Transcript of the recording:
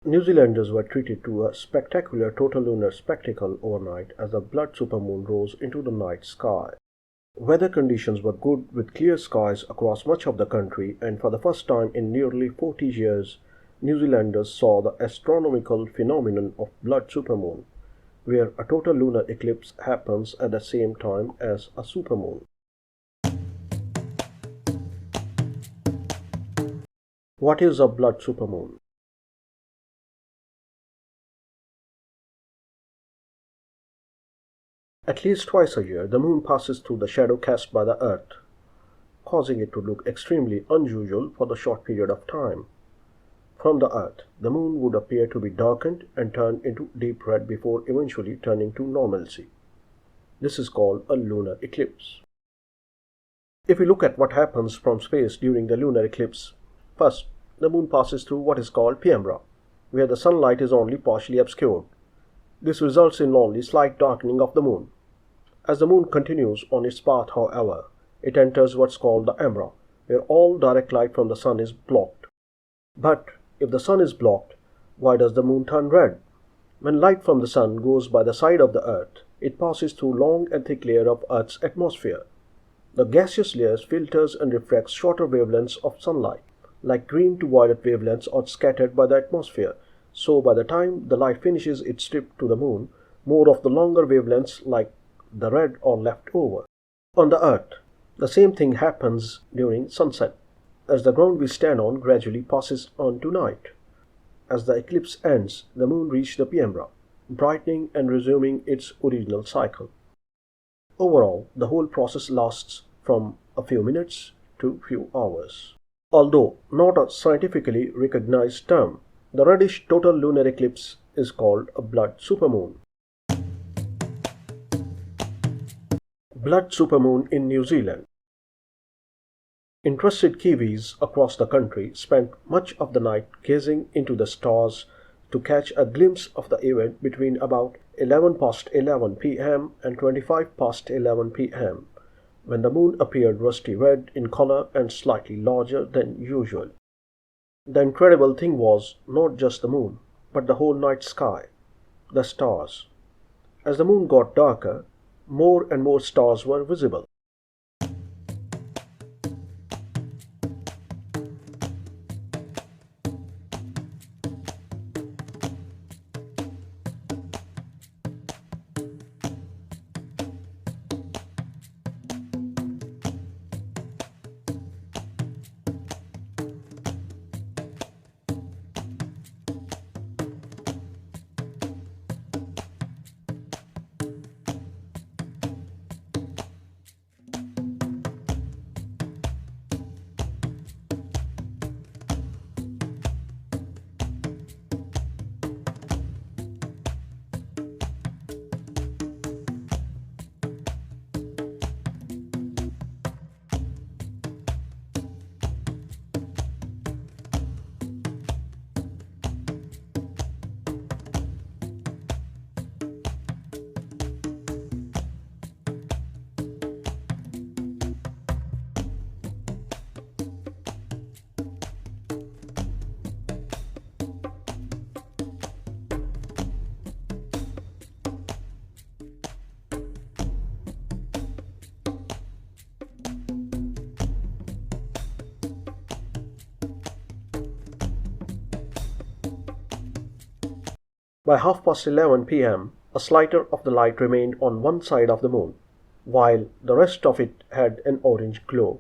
New Zealanders were treated to a spectacular total lunar spectacle overnight as the blood supermoon rose into the night sky. Weather conditions were good with clear skies across much of the country, and for the first time in nearly 40 years, New Zealanders saw the astronomical phenomenon of blood supermoon, where a total lunar eclipse happens at the same time as a supermoon. What is a blood supermoon? At least twice a year, the moon passes through the shadow cast by the Earth, causing it to look extremely unusual for the short period of time. From the Earth, the moon would appear to be darkened and turn into deep red before eventually turning to normalcy. This is called a lunar eclipse. If we look at what happens from space during the lunar eclipse, first, the moon passes through what is called penumbra, where the sunlight is only partially obscured. This results in only slight darkening of the moon. As the moon continues on its path, however, it enters what's called the umbra, where all direct light from the sun is blocked. But if the sun is blocked, why does the moon turn red? When light from the sun goes by the side of the Earth, it passes through long and thick layer of Earth's atmosphere. The gaseous layers filters and refracts shorter wavelengths of sunlight, like green to violet wavelengths are scattered by the atmosphere. So by the time the light finishes its trip to the moon, more of the longer wavelengths like the red are left over. On the Earth, the same thing happens during sunset, as the ground we stand on gradually passes on to night. As the eclipse ends, the moon reaches the penumbra, brightening and resuming its original cycle. Overall, the whole process lasts from a few minutes to few hours. Although not a scientifically recognized term, the reddish total lunar eclipse is called a blood supermoon. Blood supermoon in New Zealand. Interested Kiwis across the country spent much of the night gazing into the stars to catch a glimpse of the event between about 11 past 11 p.m. and 25 past 11 p.m., when the moon appeared rusty red in color and slightly larger than usual. The incredible thing was not just the moon, but the whole night sky, the stars. As the moon got darker, more and more stars were visible. By 11:30 p.m., a sliver of the light remained on one side of the moon, while the rest of it had an orange glow.